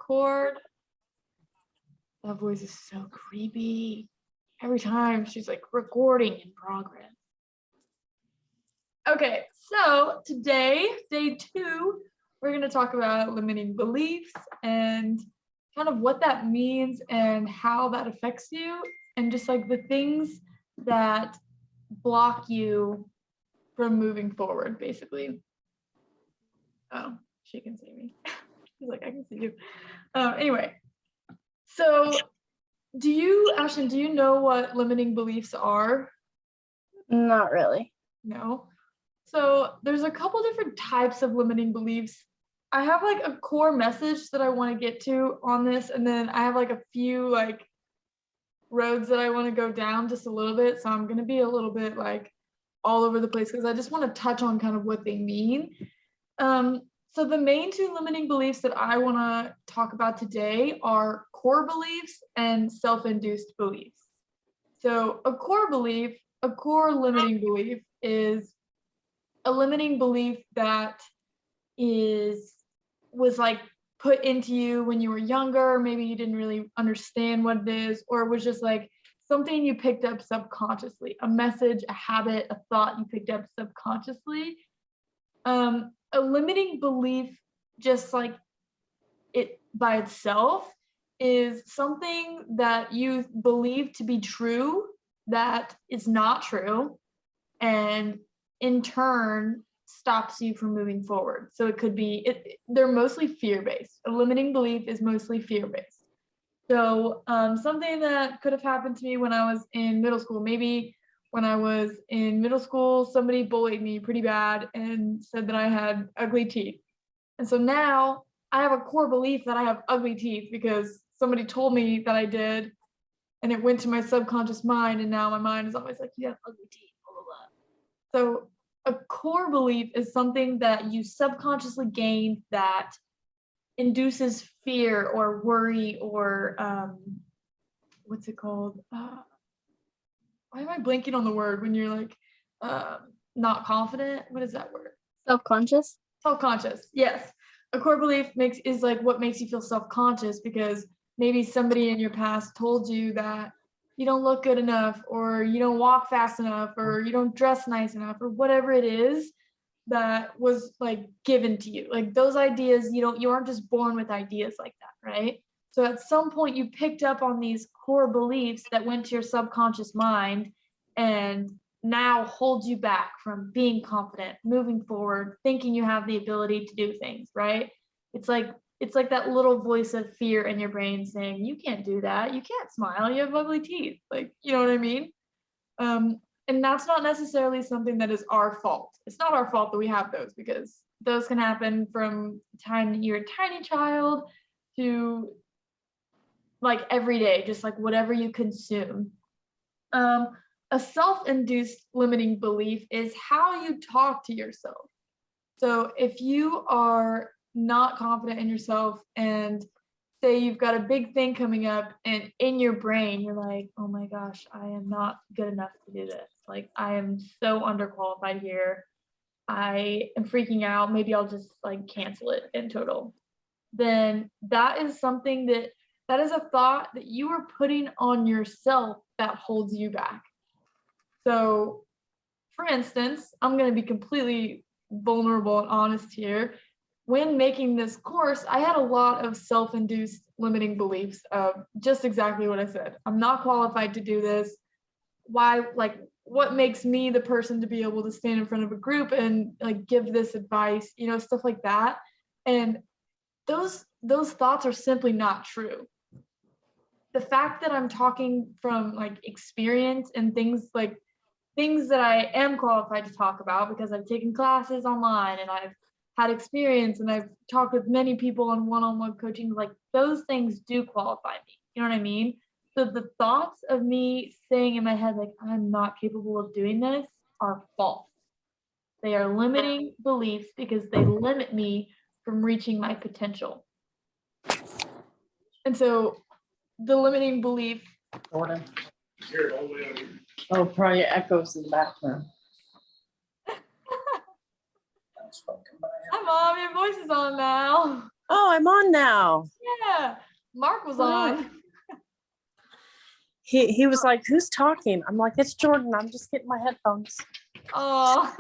record. That voice is so creepy. Every time she's like recording in progress. Okay, so today, day 2, we're going to talk about limiting beliefs and kind of what that means and how that affects you, and just like the things that block you from moving forward, basically. Oh, she can see me. She's like, I can see you. Anyway, so Ashton, do you know what limiting beliefs are? Not really. No. So there's a couple different types of limiting beliefs. I have like a core message that I want to get to on this, and then I have like a few like roads that I want to go down just a little bit. So I'm going to be a little bit like all over the place because I just want to touch on kind of what they mean. So the main 2 limiting beliefs that I want to talk about today are core beliefs and self-induced beliefs. So a core limiting belief is a limiting belief that was like put into you when you were younger. Maybe you didn't really understand what it is, or it was just like something you picked up subconsciously, a message, a habit, a thought you picked up subconsciously. A limiting belief, just like it by itself, is something that you believe to be true that is not true, and in turn stops you from moving forward. So it could be, they're mostly fear-based. A limiting belief is mostly fear-based. So something that could have happened to me when I was in middle school, maybe when I was in middle school, somebody bullied me pretty bad and said that I had ugly teeth. And so now I have a core belief that I have ugly teeth because somebody told me that I did, and it went to my subconscious mind, and now my mind is always like, you have ugly teeth, blah, blah, blah. So a core belief is something that you subconsciously gained that induces fear or worry or what's it called? Why am I blanking on the word when you're like not confident? What is that word? Self-conscious? Self-conscious, yes. A core belief is like what makes you feel self-conscious because maybe somebody in your past told you that you don't look good enough, or you don't walk fast enough, or you don't dress nice enough, or whatever it is that was like given to you. Like those ideas, you aren't just born with ideas like that, right? So at some point you picked up on these core beliefs that went to your subconscious mind and now hold you back from being confident, moving forward, thinking you have the ability to do things, right? It's like that little voice of fear in your brain saying, you can't do that, you can't smile, you have ugly teeth. Like, you know what I mean? And that's not necessarily something that is our fault. It's not our fault that we have those, because those can happen from the time that you're a tiny child to like every day, just like whatever you consume. A self-induced limiting belief is how you talk to yourself. So if you are not confident in yourself and say you've got a big thing coming up, and in your brain you're like, oh my gosh, I am not good enough to do this. Like, I am so underqualified here. I am freaking out. Maybe I'll just like cancel it in total. Then that is something that is a thought that you are putting on yourself that holds you back. So for instance, I'm going to be completely vulnerable and honest here. When making this course, I had a lot of self-induced limiting beliefs of just exactly what I said. I'm not qualified to do this. Why, like, what makes me the person to be able to stand in front of a group and like give this advice, stuff like that. And those thoughts are simply not true. The fact that I'm talking from like experience and things that I am qualified to talk about because I've taken classes online and I've had experience and I've talked with many people on one-on-one coaching, like those things do qualify me. You know what I mean? So the thoughts of me saying in my head, like, I'm not capable of doing this, are false. They are limiting beliefs because they limit me from reaching my potential. And so the limiting belief. Jordan. Oh, probably echoes in the background. Hi, Mom, your voice is on now. Oh, I'm on now. Yeah, Mark was on. He was like, who's talking? I'm like, it's Jordan. I'm just getting my headphones. Oh.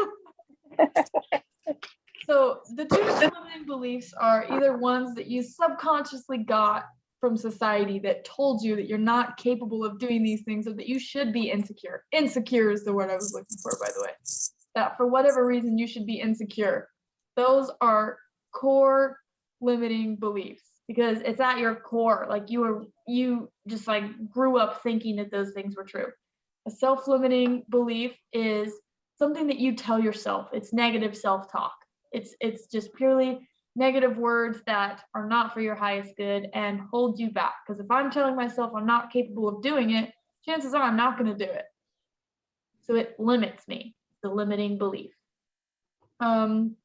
So the two limiting beliefs are either ones that you subconsciously got from society that told you that you're not capable of doing these things or that you should be insecure. Insecure is the word I was looking for, by the way. That for whatever reason you should be insecure. Those are core limiting beliefs because it's at your core. Like you just like grew up thinking that those things were true. A self-limiting belief is something that you tell yourself. It's negative self-talk. It's just purely negative words that are not for your highest good and hold you back. Because if I'm telling myself I'm not capable of doing it, chances are I'm not going to do it. So it limits me, the limiting belief. And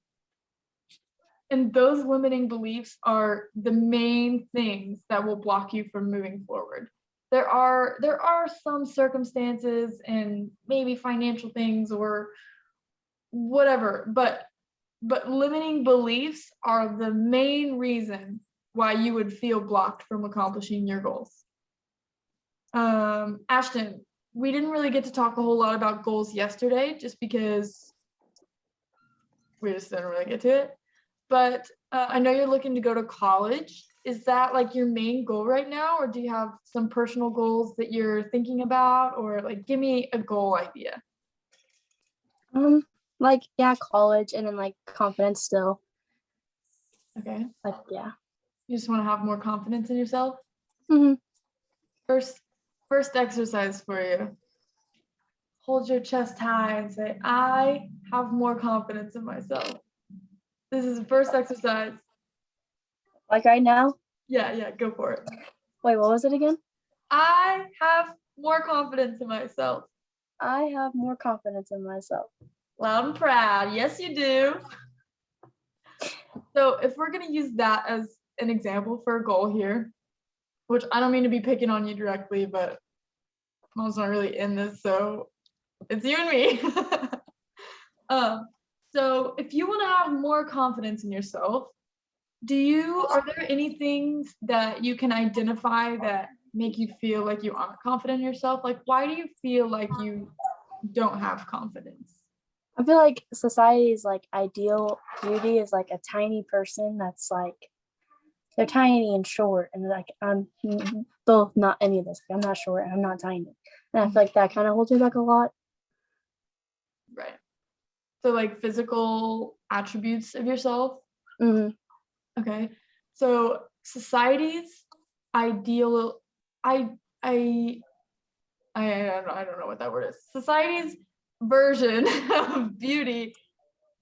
those limiting beliefs are the main things that will block you from moving forward. There are some circumstances and maybe financial things or whatever, but limiting beliefs are the main reason why you would feel blocked from accomplishing your goals. Ashton, we didn't really get to talk a whole lot about goals yesterday just because we just didn't really get to it. But I know you're looking to go to college. Is that like your main goal right now, or do you have some personal goals that you're thinking about, or like give me a goal idea? Like, yeah, college and then like confidence still. Okay. Like, yeah. You just want to have more confidence in yourself? Mm-hmm. First exercise for you. Hold your chest high and say, I have more confidence in myself. This is the first exercise. Like right now? Yeah, go for it. Wait, what was it again? I have more confidence in myself. I have more confidence in myself. Loud and proud. Yes, you do. So if we're going to use that as an example for a goal here, which I don't mean to be picking on you directly, but Mom's not really in this, so it's you and me. So if you want to have more confidence in yourself, are there any things that you can identify that make you feel like you aren't confident in yourself? Like, why do you feel like you don't have confidence? I feel like society's like ideal beauty is like a tiny person that's like, they're tiny and short, and like I'm both not any of this. I'm not short and I'm not tiny. And I feel like that kind of holds me back a lot. Right. So like physical attributes of yourself? Mm-hmm. Okay. So society's ideal, I don't know what that word is. Society's version of beauty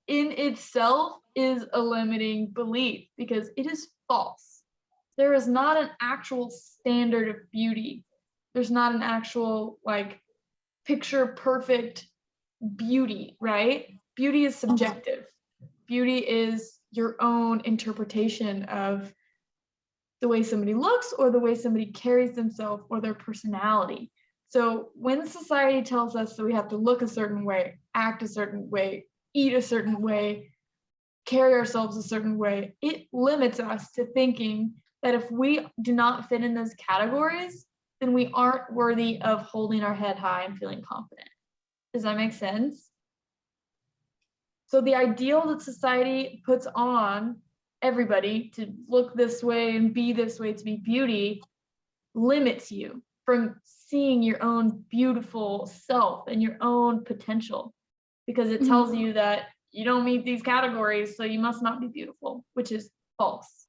in itself is a limiting belief because it is false. There is not an actual standard of beauty. There's not an actual like picture perfect beauty, right? Beauty is subjective. Beauty is your own interpretation of the way somebody looks or the way somebody carries themselves or their personality. So when society tells us that we have to look a certain way, act a certain way, eat a certain way, carry ourselves a certain way, it limits us to thinking that if we do not fit in those categories, then we aren't worthy of holding our head high and feeling confident. Does that make sense? So the ideal that society puts on everybody to look this way and be this way to be beauty limits you from seeing your own beautiful self and your own potential, because it tells you that you don't meet these categories, so you must not be beautiful, which is false.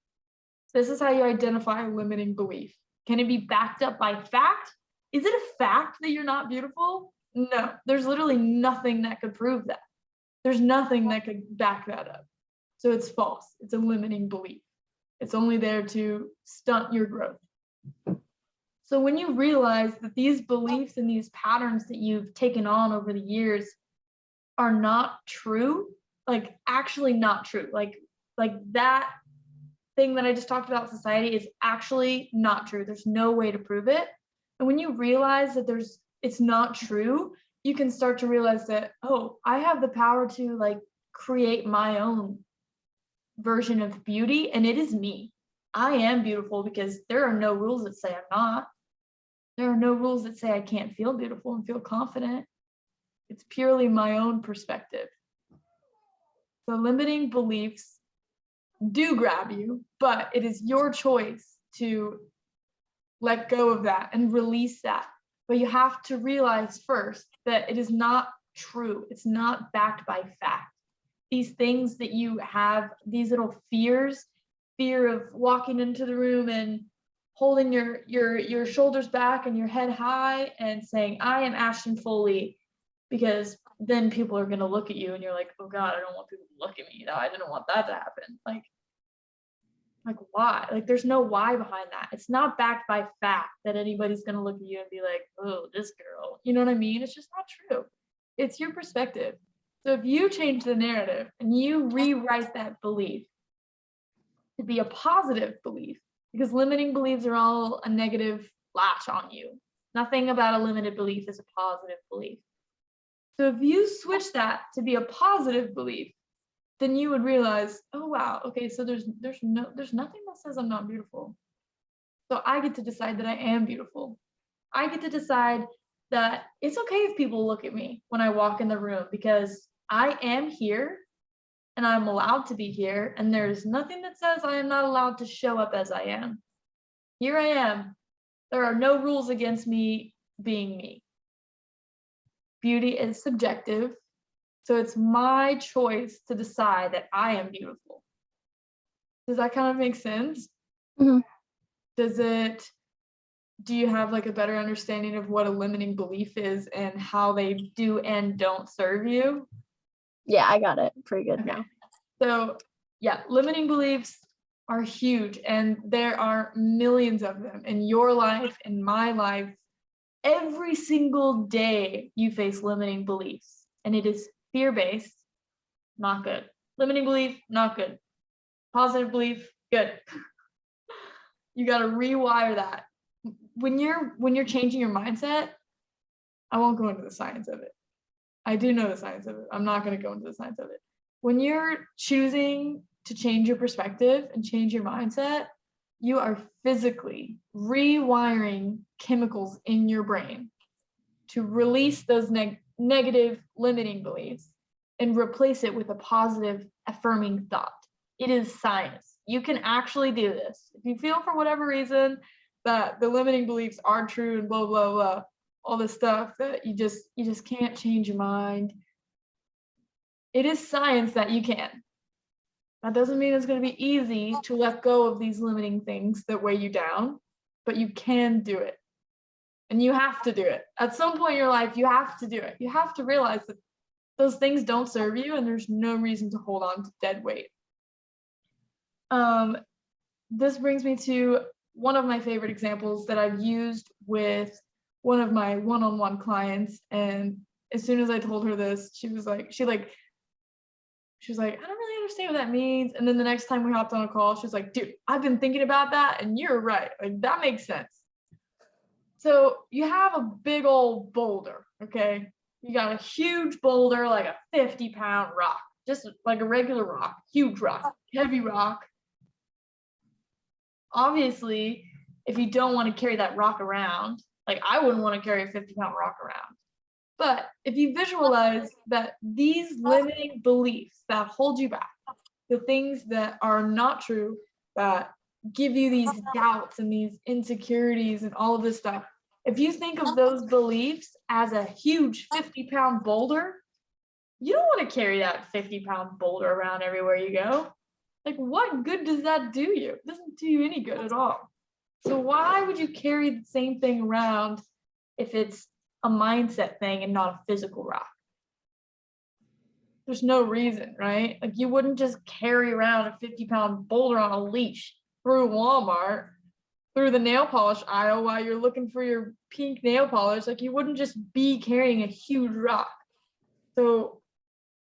This is how you identify a limiting belief. Can it be backed up by fact? Is it a fact that you're not beautiful? No, there's literally nothing that could prove that. There's nothing that could back that up. So it's false. It's a limiting belief. It's only there to stunt your growth. So when you realize that these beliefs and these patterns that you've taken on over the years are not true, like actually not true, like that thing that I just talked about, society, is actually not true. There's no way to prove it. And when you realize that it's not true, you can start to realize that, oh, I have the power to like create my own version of beauty, and it is me. I am beautiful because there are no rules that say I'm not. There are no rules that say I can't feel beautiful and feel confident. It's purely my own perspective. So limiting beliefs do grab you, but it is your choice to let go of that and release that. But you have to realize first that it is not true. It's not backed by fact. These things that you have, these little fears, fear of walking into the room and holding your shoulders back and your head high and saying, I am Ashton Foley, because then people are going to look at you and you're like, oh God, I don't want people to look at me. No, I didn't want that to happen. Like why? Like there's no why behind that. It's not backed by fact that anybody's going to look at you and be like, oh, this girl, you know what I mean? It's just not true. It's your perspective. So if you change the narrative and you rewrite that belief to be a positive belief, because limiting beliefs are all a negative latch on you. Nothing about a limited belief is a positive belief. So if you switch that to be a positive belief, then you would realize, oh wow, okay, so there's nothing that says I'm not beautiful. So I get to decide that I am beautiful. I get to decide that it's okay if people look at me when I walk in the room, because I am here and I'm allowed to be here, and there's nothing that says I am not allowed to show up as I am. Here I am. There are no rules against me being me. Beauty is subjective. So it's my choice to decide that I am beautiful. Does that kind of make sense? Mhm. Do you have like a better understanding of what a limiting belief is and how they do and don't serve you? Yeah, I got it pretty good Okay. now. So yeah, limiting beliefs are huge, and there are millions of them in your life, in my life. Every single day you face limiting beliefs, and it is fear-based, not good. Limiting belief, not good. Positive belief, good. You got to rewire that. When you're changing your mindset, I won't go into the science of it. I do know the science of it. I'm not going to go into the science of it. When you're choosing to change your perspective and change your mindset, you are physically rewiring chemicals in your brain to release those negative limiting beliefs and replace it with a positive affirming thought. It is science. You can actually do this. If you feel for whatever reason that the limiting beliefs are true and blah, blah, blah, all this stuff that you just can't change your mind. It is science that you can. That doesn't mean it's going to be easy to let go of these limiting things that weigh you down, but you can do it. And you have to do it. At some point in your life, you have to do it. You have to realize that those things don't serve you and there's no reason to hold on to dead weight. This brings me to one of my favorite examples that I've used with one of my one-on-one clients. And as soon as I told her this, she was like, I don't really understand what that means. And then the next time we hopped on a call, she was like, dude, I've been thinking about that and you're right. Like that makes sense. So you have a big old boulder, okay? You got a huge boulder, like a 50-pound rock, just like a regular rock, huge rock, heavy rock. Obviously, if you don't want to carry that rock around, like I wouldn't want to carry a 50-pound rock around. But if you visualize that these limiting beliefs that hold you back, the things that are not true, that give you these doubts and these insecurities and all of this stuff, if you think of those beliefs as a huge 50-pound boulder, you don't want to carry that 50-pound boulder around everywhere you go. Like, what good does that do you? It doesn't do you any good at all. So why would you carry the same thing around if it's a mindset thing and not a physical rock? There's no reason, right? Like you wouldn't just carry around a 50-pound boulder on a leash through Walmart, through the nail polish aisle while you're looking for your pink nail polish. Like you wouldn't just be carrying a huge rock. So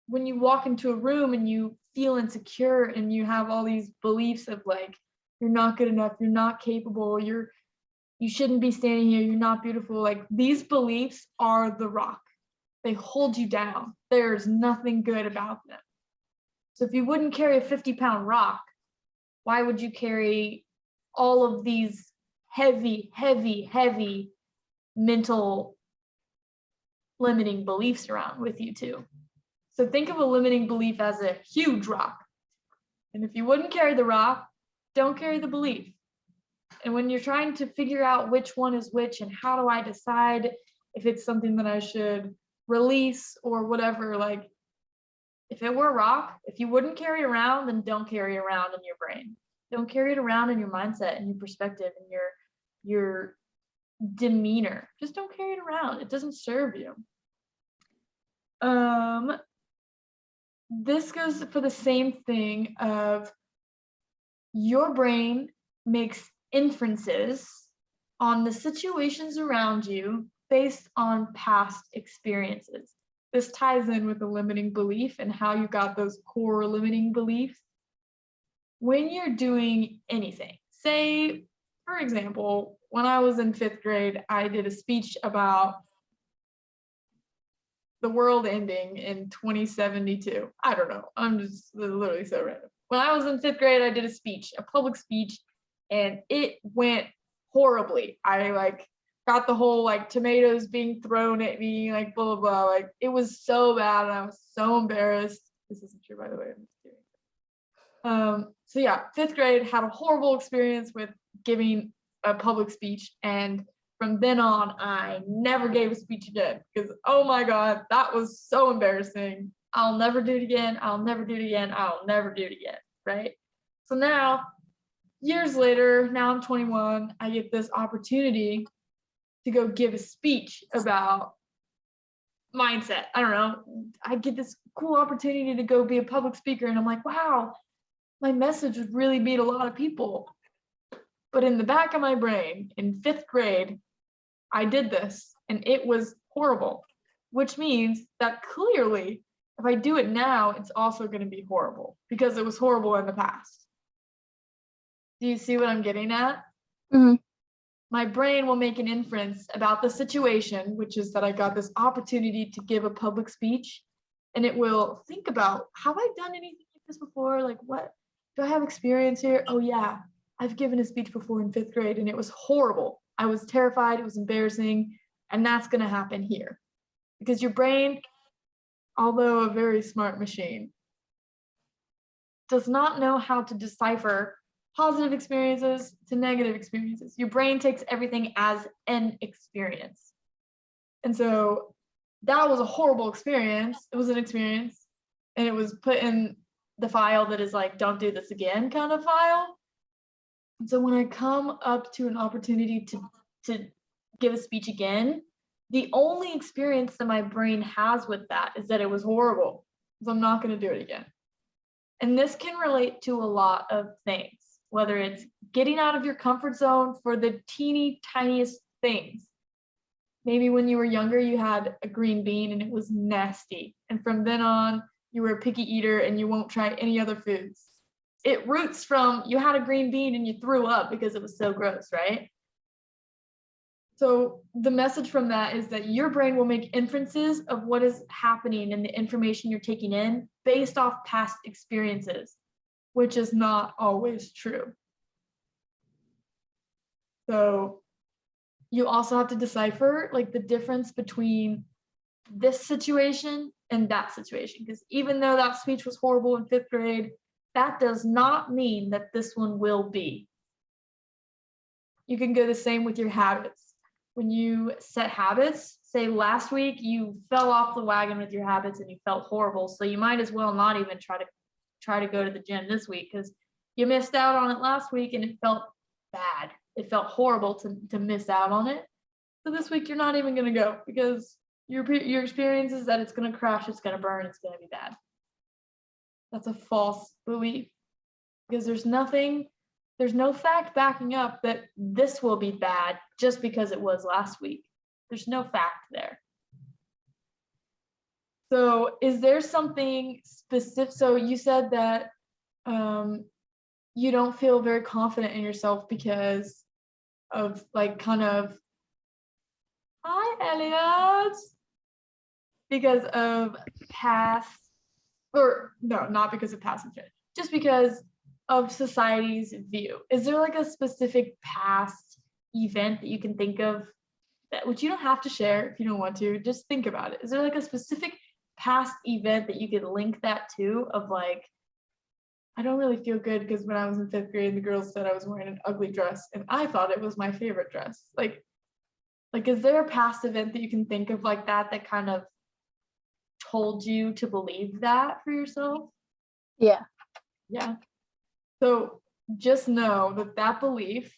when you walk into a room and you feel insecure and you have all these beliefs of like, you're not good enough, you're not capable, you shouldn't be standing here, you're not beautiful. Like these beliefs are the rock. They hold you down. There's nothing good about them. So if you wouldn't carry a 50-pound rock, why would you carry all of these heavy, heavy, heavy mental limiting beliefs around with you too? So think of a limiting belief as a huge rock. And if you wouldn't carry the rock, don't carry the belief. And when you're trying to figure out which one is which and how do I decide if it's something that I should release or whatever, like if it were a rock, if you wouldn't carry it around, then don't carry it around in your brain. Don't carry it around in your mindset and your perspective and your demeanor. Just don't carry it around. It doesn't serve you. This goes for the same thing of your brain makes inferences on the situations around you based on past experiences. This ties in with the limiting belief and how you got those core limiting beliefs. When you're doing anything, say, for example, when I was in 5th grade, I did a speech about the world ending in 2072. I don't know. I'm just literally so random. When I was in 5th grade, I did a speech, a public speech, and it went horribly. I like got the whole like tomatoes being thrown at me, like blah, blah, blah. Like it was so bad and I was so embarrassed. This isn't true, by the way. I'm just kidding. So yeah, 5th grade, had a horrible experience with giving a public speech, and from then on, I never gave a speech again because, oh my God, that was so embarrassing. I'll never do it again. I'll never do it again. I'll never do it again, right? So now, years later, now I'm 21, I get this opportunity to go give a speech about mindset. I don't know. I get this cool opportunity to go be a public speaker, and I'm like, wow, my message would really meet a lot of people. But in the back of my brain, in 5th grade, I did this and it was horrible, which means that clearly, if I do it now, it's also going to be horrible because it was horrible in the past. Do you see what I'm getting at? Mhm. My brain will make an inference about the situation, which is that I got this opportunity to give a public speech, and it will think about, have I done anything like this before? Like, what? Do I have experience here? Oh yeah, I've given a speech before in 5th grade and it was horrible. I was terrified, it was embarrassing, and that's going to happen here. Because your brain, although a very smart machine, does not know how to decipher positive experiences to negative experiences. Your brain takes everything as an experience. And so that was a horrible experience. It was an experience, and it was put in the file that is like, don't do this again kind of file. And so when I come up to an opportunity to give a speech again, the only experience that my brain has with that is that it was horrible. So I'm not going to do it again. And this can relate to a lot of things, whether it's getting out of your comfort zone for the teeny tiniest things. Maybe when you were younger, you had a green bean and it was nasty. And from then on, you were a picky eater and you won't try any other foods. It roots from you had a green bean and you threw up because it was so gross, right? So the message from that is that your brain will make inferences of what is happening and the information you're taking in based off past experiences, which is not always true. So you also have to decipher like the difference between this situation and that situation, because even though that speech was horrible in 5th grade, that does not mean that this one will be. You can go the same with your habits. When you set habits, say last week you fell off the wagon with your habits and you felt horrible, so you might as well not even try to go to the gym this week because you missed out on it last week and it felt bad. It felt horrible to miss out on it. So this week you're not even going to go because your experience is that it's going to crash, it's going to burn, it's going to be bad. That's a false belief because there's no fact backing up that this will be bad just because it was last week. There's no fact there. So is there something specific? So you said that you don't feel very confident in yourself because of like kind of, hi Elliot, because of past or no, not because of past event, just because of society's view. Is there like a specific past event that you can think of that, which you don't have to share if you don't want to, just think about it. Is there like a specific past event that you could link that to of like, I don't really feel good because when I was in 5th grade, the girls said I was wearing an ugly dress and I thought it was my favorite dress. Like, is there a past event that you can think of like that kind of told you to believe that for yourself? Yeah. Yeah. So just know that that belief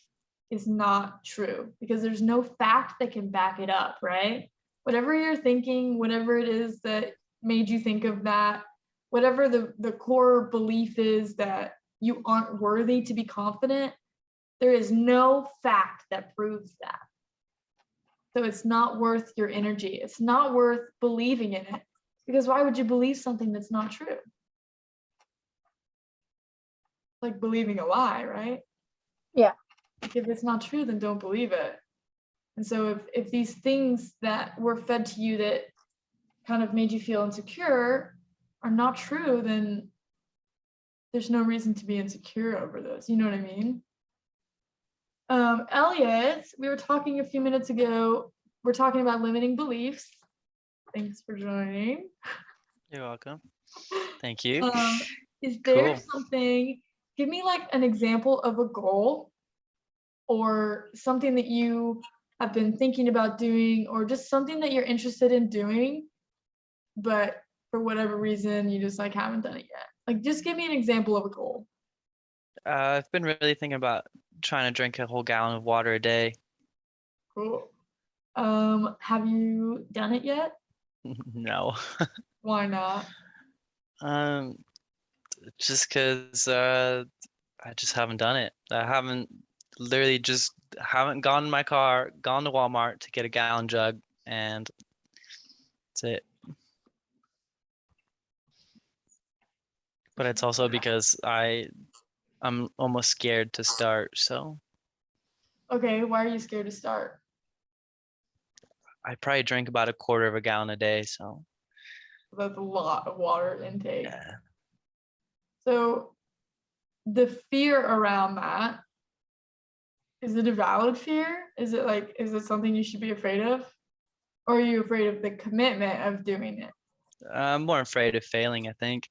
is not true because there's no fact that can back it up, right? Whatever you're thinking, whatever it is that made you think of that, whatever the core belief is that you aren't worthy to be confident, there is no fact that proves that. So it's not worth your energy. It's not worth believing in it because why would you believe something that's not true? Like believing a lie, right? Yeah. Like if it's not true, then don't believe it. And so if these things that were fed to you that kind of made you feel insecure are not true, then there's no reason to be insecure over those. You know what I mean? Elliot, we were talking a few minutes ago. We're talking about limiting beliefs. Thanks for joining. You're welcome. Thank you. Is there Cool. something, give me like an example of a goal or something that you have been thinking about doing or just something that you're interested in doing, but for whatever reason, you just like haven't done it yet. Like just give me an example of a goal. I've been really thinking about trying to drink a whole gallon of water a day. Cool. Have you done it yet? No. Why not? Just because I just haven't done it. I haven't literally just haven't gone in my car, gone to Walmart to get a gallon jug, and that's it. But it's also because I'm almost scared to start, so Okay, why are you scared to start? I probably drink about a quarter of a gallon a day, so That's a lot of water intake. yeah. So the fear around that, is it a valid fear? Is it something you should be afraid of? Or are you afraid of the commitment of doing it? I'm more afraid of failing, I think.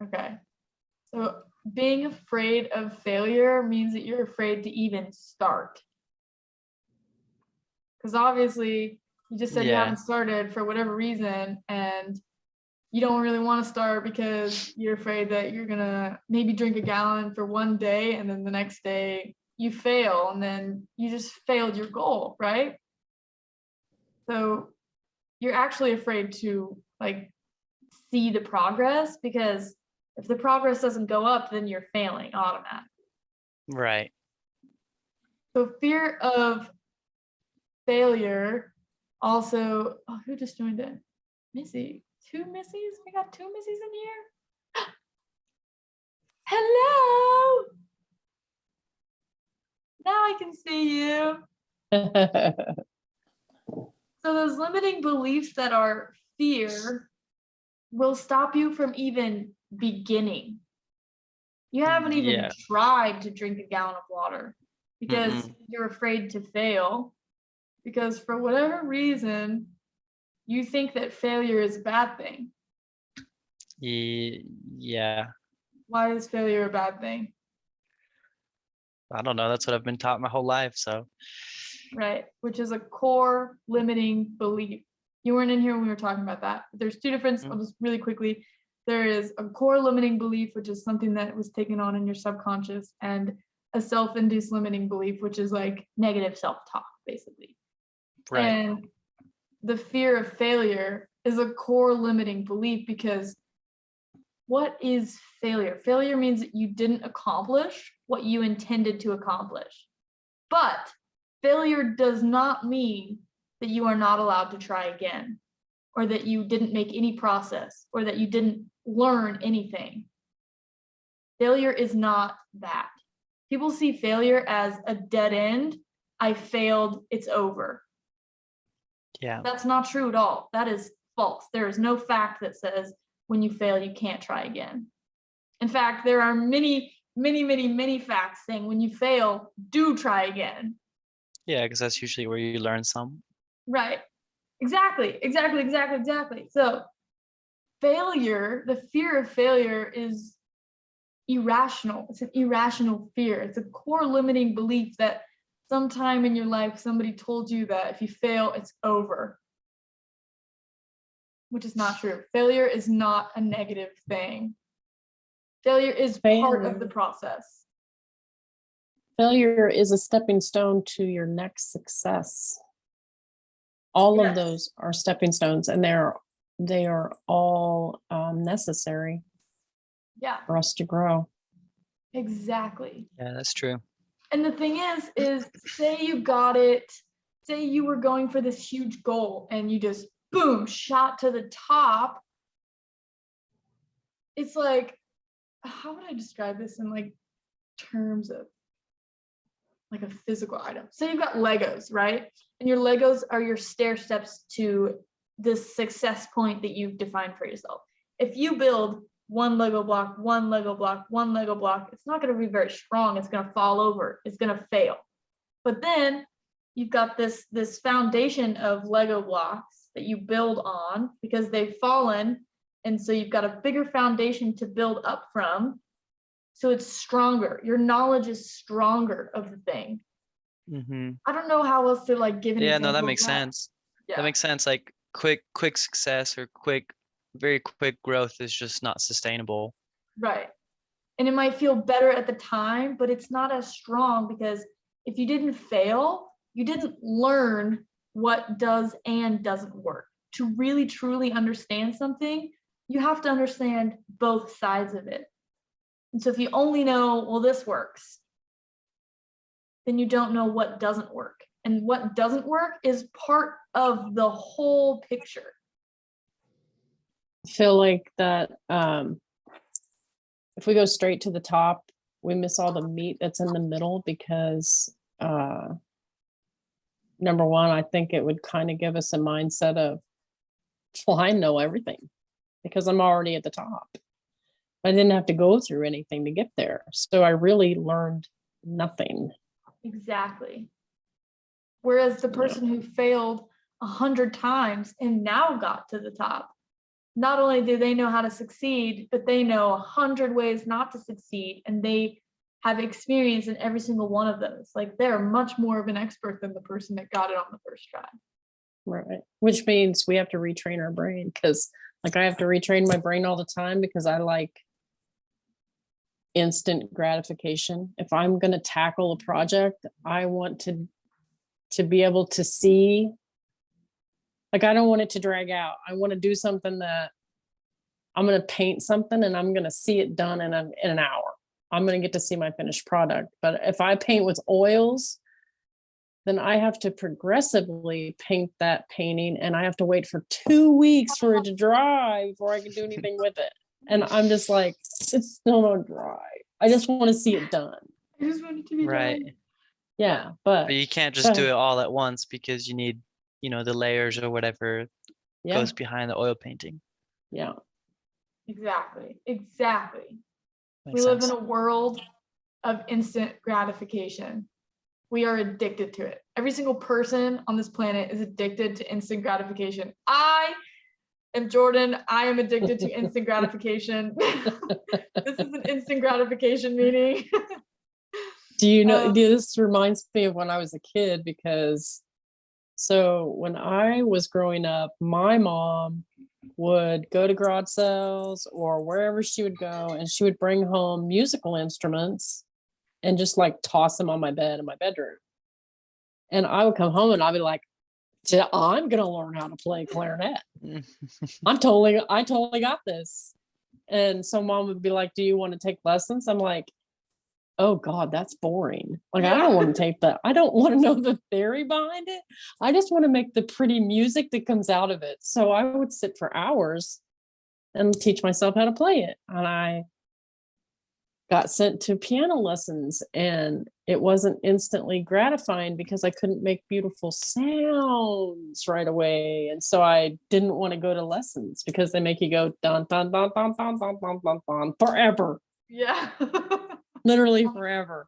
Okay. So being afraid of failure means that you're afraid to even start. Because obviously you just said you Yeah. haven't started for whatever reason and you don't really want to start because you're afraid that you're gonna maybe drink a gallon for one day and then the next day you fail and then you just failed your goal, right? So you're actually afraid to like see the progress because if the progress doesn't go up, then you're failing automatically. Right. So fear of failure also, oh, who just joined in? Missy. 2 Missies? We got 2 Missies in here? Hello! Now I can see you. So those limiting beliefs that are fear will stop you from even beginning. You haven't even Yeah. tried to drink a gallon of water because you're afraid to fail. Because for whatever reason, you think that failure is a bad thing. Yeah. Why is failure a bad thing? I don't know. That's what I've been taught my whole life. So Right, which is a core limiting belief. You weren't in here when we were talking about that. There's two different, I'll just really quickly. There is a core limiting belief, which is something that was taken on in your subconscious, and a self-induced limiting belief, which is like negative self-talk, basically. right. And the fear of failure is a core limiting belief because what is failure? Failure means that you didn't accomplish what you intended to accomplish. But failure does not mean that you are not allowed to try again, or that you didn't make any process, or that you didn't learn anything. Failure is not that. People see failure as a dead end. I failed, it's over. Yeah. That's not true at all. That is false. There is no fact that says when you fail, you can't try again. In fact, there are many, many, many, many facts saying when you fail, do try again. Yeah, because that's usually where you learn some. Right. Exactly. So failure, the fear of failure is irrational. It's an irrational fear. It's a core limiting belief that sometime in your life somebody told you that if you fail, it's over. Which is not true. Failure is not a negative thing. Failure is part of the process. Failure is a stepping stone to your next success. All Yes. of those are stepping stones, and they are all necessary Yeah, for us to grow. exactly. Yeah, that's true. And the thing is say you got it, say you were going for this huge goal and you just boom, shot to the top. It's like, how would I describe this in like terms of like a physical item? Say you've got Legos, right? And your Legos are your stair steps to this success point that you've defined for yourself. If you build one Lego block, one Lego block, one Lego block, it's not going to be very strong. It's going to fall over. It's going to fail. But then you've got this foundation of Lego blocks that you build on because they've fallen. And so you've got a bigger foundation to build up from. So it's stronger. Your knowledge is stronger of the thing. Mm-hmm. I don't know how else to like give an Yeah, example no, that of makes sense. That makes sense. Like quick success or very quick growth is just not sustainable. Right. And it might feel better at the time, but it's not as strong because if you didn't fail, you didn't learn what does and doesn't work. To really truly understand something, you have to understand both sides of it. And so if you only know, well, this works, then you don't know what doesn't work. And what doesn't work is part of the whole picture. I feel like that if we go straight to the top, we miss all the meat that's in the middle because number one, I think it would kind of give us a mindset of, well, I know everything because I'm already at the top. I didn't have to go through anything to get there. So I really learned nothing. Exactly. Whereas the person who failed 100 times and now got to the top, not only do they know how to succeed, but they know 100 ways not to succeed, and they have experience in every single one of those. Like they're much more of an expert than the person that got it on the first try. Right. Which means we have to retrain our brain because like I have to retrain my brain all the time because I like instant gratification. If I'm going to tackle a project, I want to be able to see, like, I don't want it to drag out. I want to do something that I'm going to paint something and I'm going to see it done in an hour. I'm going to get to see my finished product. But if I paint with oils, then I have to progressively paint that painting and I have to wait for 2 weeks for it to dry before I can do anything with it. And I'm just like, it's still not dry. I just want to see it done. I just want it to be Right. done. Yeah, but you can't just do it all at once because you need, the layers or whatever goes behind the oil painting. Yeah. Exactly. Makes We live sense. in a world of instant gratification. We are addicted to it. Every single person on this planet is addicted to instant gratification. I am Jordan. I am addicted to instant gratification. This is an instant gratification meeting. Do you know, this reminds me of when I was a kid because so when I was growing up, my mom would go to garage sales or wherever she would go and she would bring home musical instruments and just like toss them on my bed in my bedroom. And I would come home and I'd be like, I'm going to learn how to play clarinet. I totally got this. And so mom would be like, do you want to take lessons? I'm like, oh God, that's boring. Like, I don't want to take that. I don't want to know the theory behind it. I just want to make the pretty music that comes out of it. So I would sit for hours and teach myself how to play it. And I got sent to piano lessons, and it wasn't instantly gratifying because I couldn't make beautiful sounds right away. And so I didn't want to go to lessons because they make you go dun dun dun dun dun dun dun dun dun forever, Yeah. literally forever.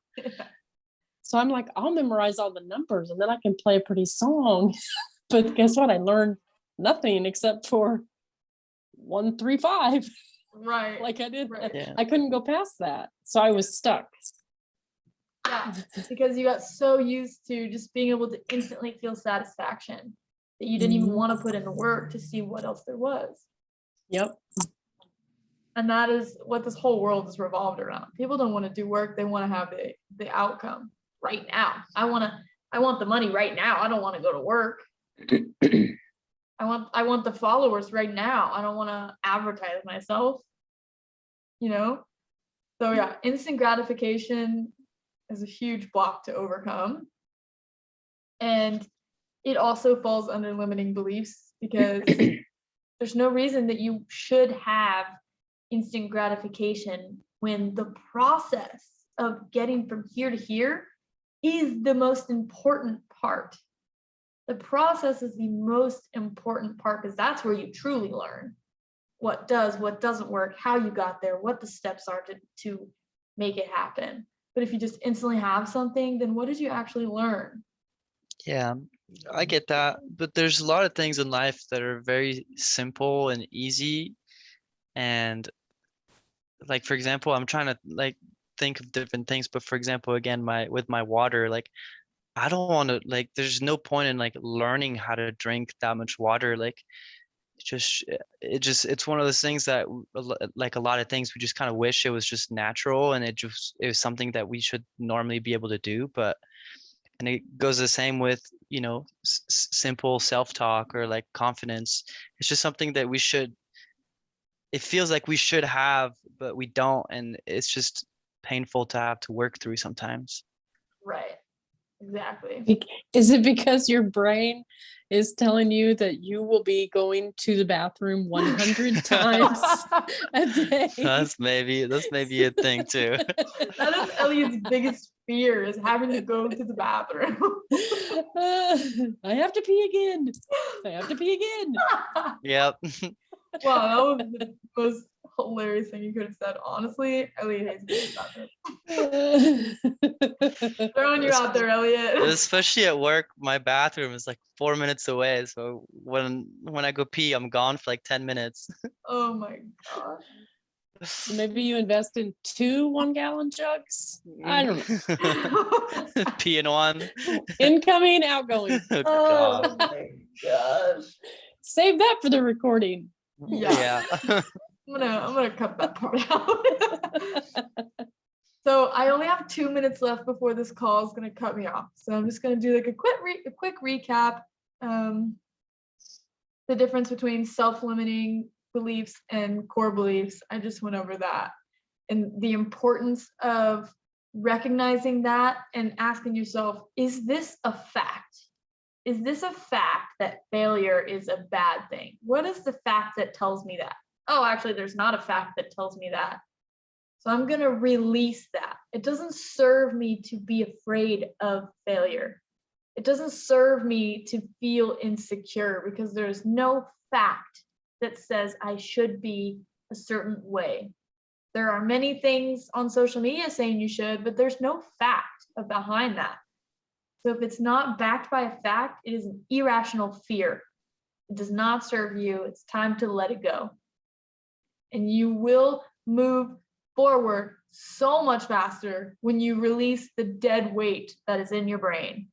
So I'm like, I'll memorize all the numbers and then I can play a pretty song. But guess what? I learned nothing except for 1, 3, 5. Right. Like I did, Right. Yeah. I couldn't go past that. So I was stuck. Yeah, because you got so used to just being able to instantly feel satisfaction that you didn't even Mhm. want to put in the work to see what else there was. Yep. And that is what this whole world is revolved around. People don't want to do work, they want to have the outcome right now. I want the money right now. I don't want to go to work. I want the followers right now. I don't want to advertise myself. You know? So yeah, instant gratification is a huge block to overcome. And it also falls under limiting beliefs because there's no reason that you should have instant gratification when the process of getting from here to here is the most important part. The process is the most important part because that's where you truly learn what does, what doesn't work, how you got there, what the steps are to make it happen. But if you just instantly have something, then what did you actually learn? Yeah, I get that, but there's a lot of things in life that are very simple and easy. And like, for example, I'm trying to like think of different things, but for example, again, with my water, like I don't want to, like, there's no point in like learning how to drink that much water. Like it's one of those things that like a lot of things we just kind of wish it was just natural and it was something that we should normally be able to do. But and it goes the same with, you know, simple self-talk or like confidence. It's just something that it feels like we should have, but we don't, and it's just painful to have to work through sometimes. Right. Exactly. Is it because your brain is telling you that you will be going to the bathroom 100 times a day? That's maybe a thing too. That is Elliot's biggest fear is having to go to the bathroom. I have to pee again. I have to pee again. Yep. Wow, that was the most hilarious thing you could have said. Honestly, Elliot hates going to the bathroom. Throwing you out there, Elliot. Especially at work, my bathroom is like 4 minutes away. So when I go pee, I'm gone for like 10 minutes. Oh my gosh. So maybe you invest in 2 1-gallon jugs. I don't know. Pee in one. Incoming, outgoing. Oh, Oh God. my gosh. Save that for the recording. Yeah. I'm gonna cut that part out. So I only have 2 minutes left before this call is gonna cut me off. So I'm just gonna do like a quick recap. The difference between self-limiting beliefs and core beliefs. I just went over that. And the importance of recognizing that and asking yourself, is this a fact? Is this a fact that failure is a bad thing? What is the fact that tells me that? Oh, actually, there's not a fact that tells me that. So I'm going to release that. It doesn't serve me to be afraid of failure. It doesn't serve me to feel insecure because there's no fact that says I should be a certain way. There are many things on social media saying you should, but there's no fact behind that. So if it's not backed by a fact, it is an irrational fear. It does not serve you. It's time to let it go. And you will move forward so much faster when you release the dead weight that is in your brain.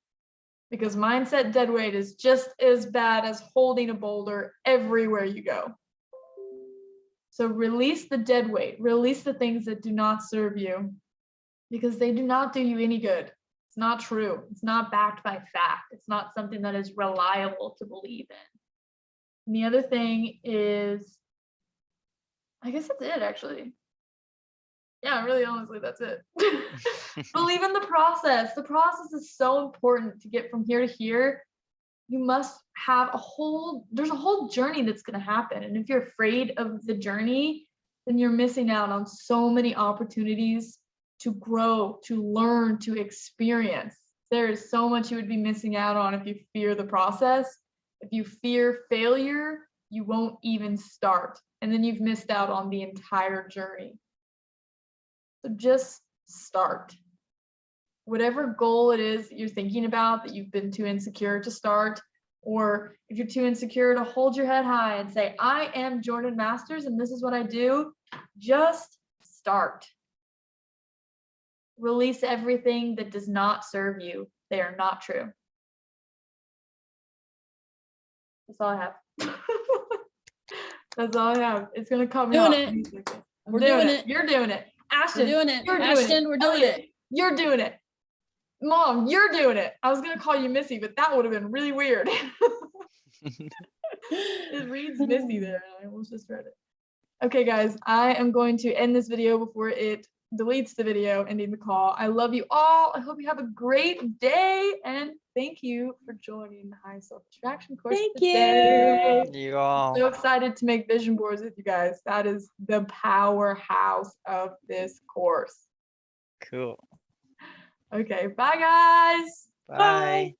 Because mindset dead weight is just as bad as holding a boulder everywhere you go. So release the dead weight, release the things that do not serve you because they do not do you any good. It's not true. It's not backed by fact. It's not something that is reliable to believe in. And the other thing is, I guess that's it actually. Yeah, really, honestly, that's it. Believe in the process. The process is so important to get from here to here. You must have there's a whole journey that's going to happen. And if you're afraid of the journey, then you're missing out on so many opportunities to grow, to learn, to experience. There is so much you would be missing out on if you fear the process. If you fear failure, you won't even start. And then you've missed out on the entire journey. So just start. Whatever goal it is that you're thinking about that you've been too insecure to start, or if you're too insecure to hold your head high and say, I am Jordan Masters and this is what I do, just start. Release everything that does not serve you. They are not true. That's all I have. That's all I have. It's gonna come Doing out. it. any second. I'm We're doing doing it. it. You're doing it. Ashton, We're doing it. you're doing Ashton, it. we're doing Elliot, it. You're doing it. Mom, you're doing it. I was gonna call you Missy, but that would have been really weird. It reads Missy there, and I almost just read it. Okay, guys, I am going to end this video before it deletes the video, ending the call. I love you all. I hope you have a great day, and thank you for joining the High Self Attraction course. Thank today. You all. So excited to make vision boards with you guys. That is the powerhouse of this course. Cool. Okay, bye guys. Bye.